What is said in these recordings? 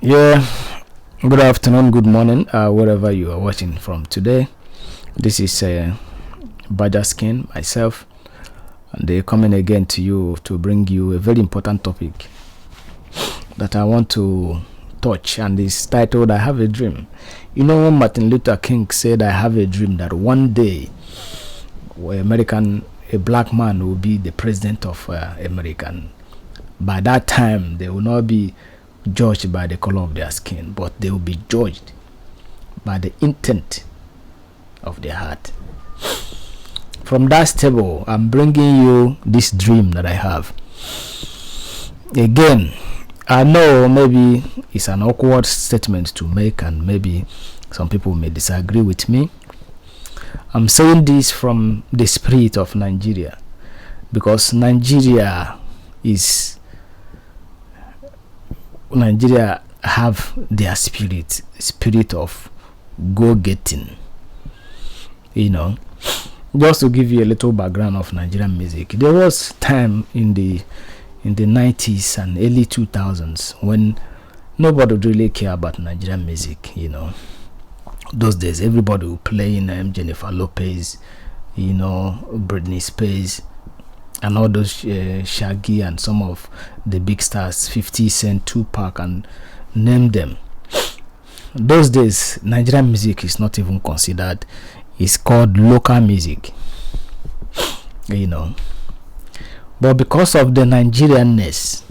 Yeah, good afternoon, good morning, wherever you are watching from today. This is Badger Skin, myself, and they're coming again to you to bring you a very important topic that I want to touch, and it's titled I Have a Dream. You know, when Martin Luther King said, I have a dream that one day a black man will be the president of America. By that time, they will not be judged by the color of their skin, but they will be judged by the intent of their heart. From that stable, I'm bringing you this dream that I have. Again, I know maybe it's an awkward statement to make, and maybe some people may disagree with me. I'm saying this from the spirit of Nigeria, because Nigeria have their spirit of go-getting. You know, just to give you a little background of Nigerian music, there was time in the 90s and early 2000s when nobody would really care about Nigerian music. You know, those days everybody would play in Jennifer Lopez, you know, Britney Spears, and all those Shaggy and some of the big stars, 50 Cent, Tupac, and name them. Those days, Nigerian music is not even considered. It's called local music, you know. But because of the Nigerianness,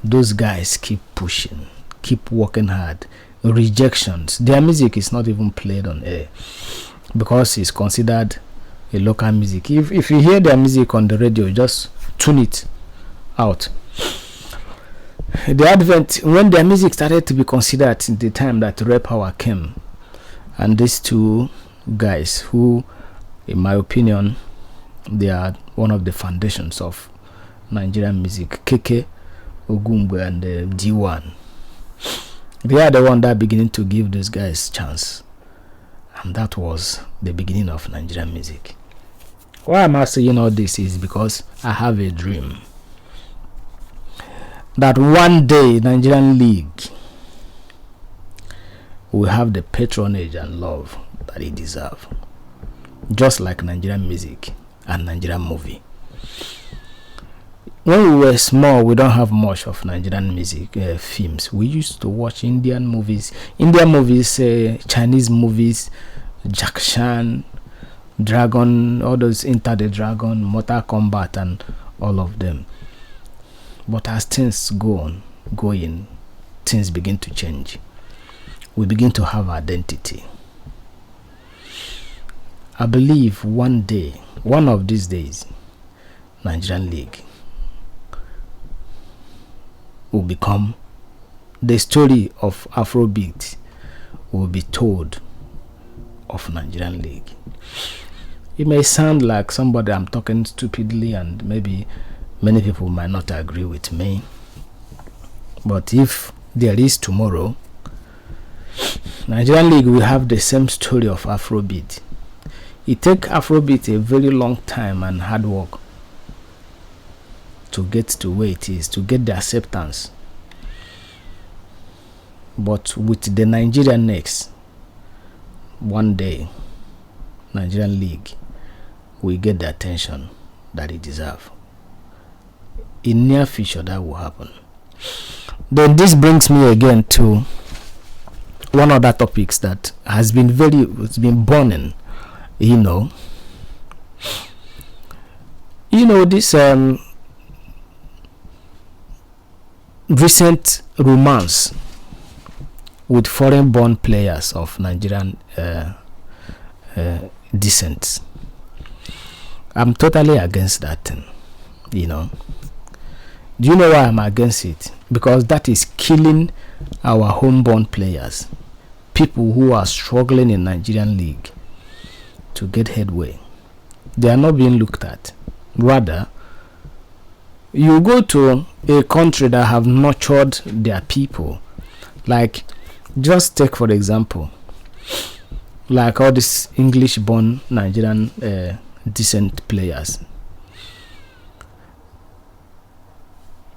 those guys keep pushing, keep working hard. Rejections. Their music is not even played on air because it's considered a local music. If you hear their music on the radio, just tune it out. The advent, when their music started to be considered in the time that Rap Power came, and these two guys who, in my opinion, they are one of the foundations of Nigerian music, Keke, Ogungbe, and D1. They are the one that beginning to give these guys chance, and that was the beginning of Nigerian music. Why am I saying all this is because I have a dream that one day Nigerian League will have the patronage and love that it deserves, just like Nigerian music and Nigerian movie. When we were small, we don't have much of Nigerian music films. We used to watch Indian movies, Chinese movies, Jack Chan, Dragon, all those Enter the Dragon, Mortal Kombat, and all of them. But as things going, things begin to change. We begin to have identity. I believe one day, one of these days, Nigerian League will become the story of Afrobeat will be told of Nigerian League. It may sound like somebody I'm talking stupidly, and maybe many people might not agree with me, but if there is tomorrow, Nigerian League will have the same story of Afrobeat. It takes Afrobeat a very long time and hard work to get to where it is, to get the acceptance. But with the Nigerianess, one day Nigerian League will get the attention that it deserves. In near future, that will happen. Then this brings me again to one other topics that has been it's been burning. You know, this recent romance with foreign-born players of Nigerian descent. I'm totally against that thing. You know, do you know why I'm against it? Because that is killing our homeborn players, people who are struggling in Nigerian League to get headway. They are not being looked at. Rather, you go to a country that have nurtured their people, like, just take for example, like all these English-born Nigerian decent players.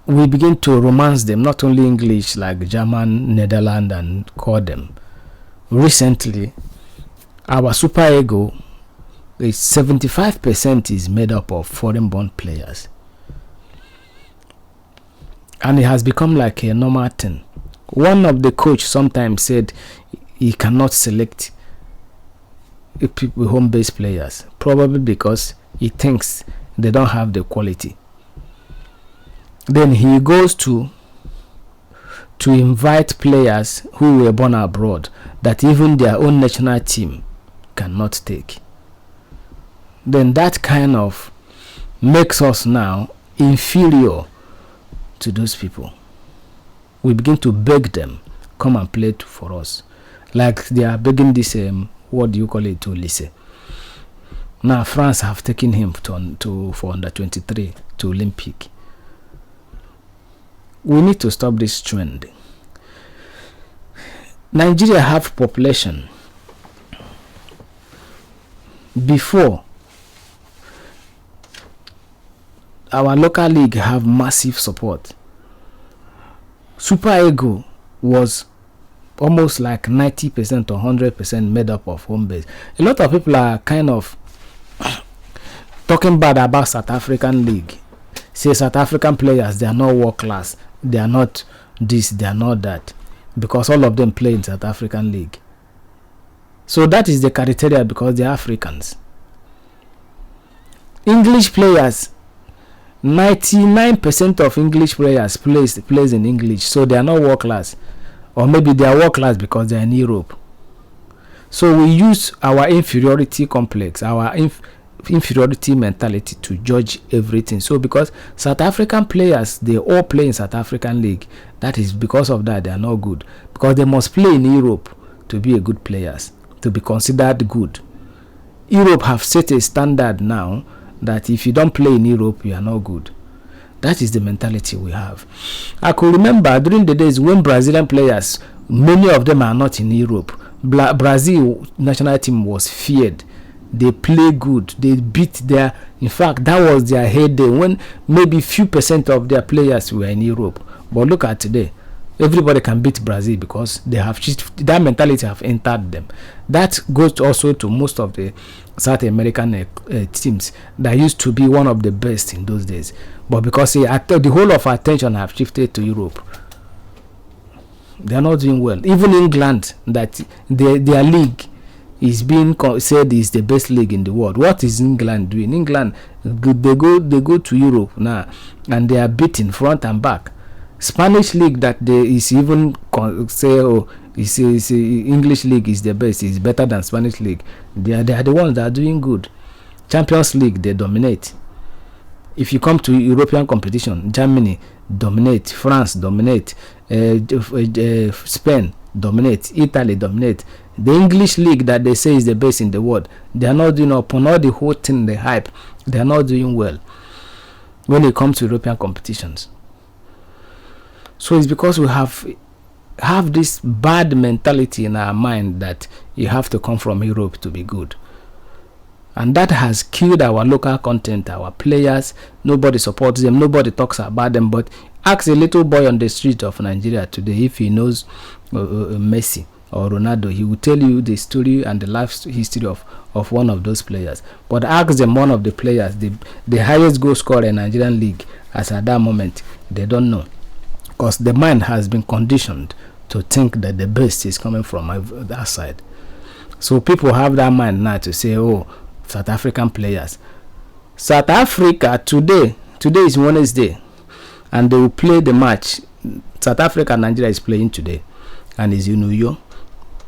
we begin to romance them, not only English like German, Netherlands, and call them. Recently, our super ego is 75% is made up of foreign-born players, and it has become like a normal thing. One of the coach sometimes said he cannot select people, home-based players, probably because he thinks they don't have the quality. Then he goes to invite players who were born abroad that even their own national team cannot take. Then that kind of makes us now inferior to those people. We begin to beg them, come and play for us, like they are begging this what do you call it, to Lise. Now France have taken him for under 23 to Olympic. We need to stop this trend. Nigeria have population. Before, our local league have massive support. Super Ego was almost like 90% or 100% made up of home base. A lot of people are kind of talking bad about South African League. Say South African players, they are not world class. They are not this, they are not that. Because all of them play in South African League. So that is the criteria, because they are Africans. English players, 99% of English players plays in English, so they are not world class. Or maybe they are world class because they are in Europe. So we use our inferiority complex, our inferiority mentality to judge everything. So because South African players, they all play in South African League, that is because of that they are not good, because they must play in Europe to be a good players, to be considered good. Europe have set a standard now that if you don't play in Europe, you are not good. That is the mentality we have. I could remember during the days when Brazilian players, many of them are not in Europe. Brazil national team was feared. They play good. They beat their. In fact, that was their heyday when maybe few percent of their players were in Europe. But look at today. Everybody can beat Brazil because they have that mentality have entered them. That goes also to most of the South American teams that used to be one of the best in those days. But because the whole of attention have shifted to Europe, they are not doing well. Even England, that their league is being said is the best league in the world. What is England doing? England, they go to Europe now and they are beaten front and back. Spanish league that they is even say English league is the best, is better than Spanish league. They are the ones that are doing good. Champions League, they dominate. If you come to European competition, Germany dominate, France dominate, Spain dominate, Italy dominate. The English league that they say is the best in the world, they are not doing, upon all the whole thing, the hype, they are not doing well when it comes to European competitions. So it's because we have this bad mentality in our mind that you have to come from Europe to be good. And that has killed our local content, our players. Nobody supports them, nobody talks about them. But ask a little boy on the street of Nigeria today if he knows Messi or Ronaldo. He will tell you the story and the life history of one of those players. But ask them one of the players, the highest goal scorer in Nigerian League as at that moment, they don't know. Because the mind has been conditioned to think that the best is coming from that side. So people have that mind now to say, oh, South African players. South Africa today is Wednesday, and they will play the match. South Africa and Nigeria is playing today, and is in New York.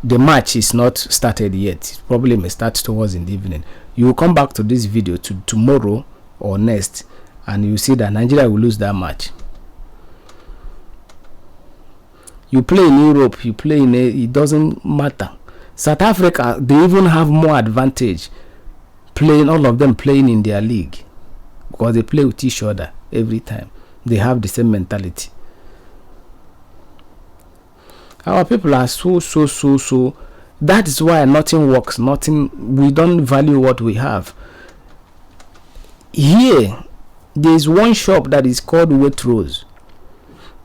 The match is not started yet. It probably may start towards in the evening. You will come back to this video tomorrow or next, and you see that Nigeria will lose that match. You play in Europe, you play in it doesn't matter. South Africa, they even have more advantage playing, all of them playing in their league, because they play with each other every time. They have the same mentality. Our people are so. That is why nothing works. We don't value what we have. Here, there is one shop that is called Waitrose.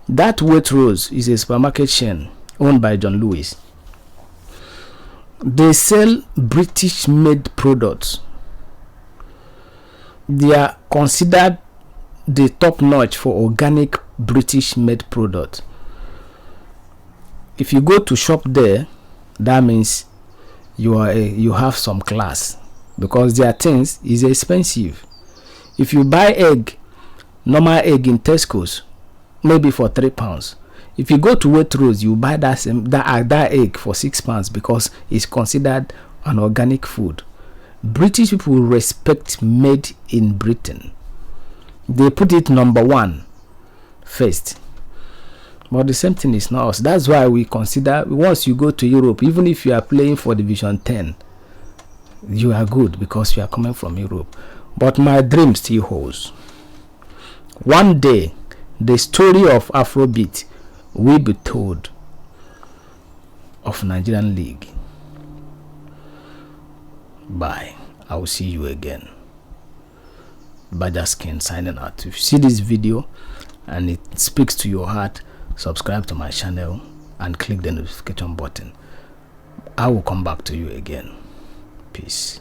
That Waitrose is a supermarket chain owned by John Lewis. They sell British made products. They are considered the top notch for organic British made products. If you go to shop there, that means you have some class, because their things is expensive. If you buy egg, normal egg in Tesco's, maybe for £3. If you go to Waitrose, you buy that egg for £6 because it's considered an organic food. British people respect made in Britain. They put it number one first. But the same thing is not us. That's why we consider, once you go to Europe, even if you are playing for Division 10, you are good because you are coming from Europe. But my dream still holds. One day, the story of Afrobeat will be told of Nigerian League. Bye. I will see you again. Badaskin signing out. If you see this video and it speaks to your heart, subscribe to my channel and click the notification button. I will come back to you again. Peace.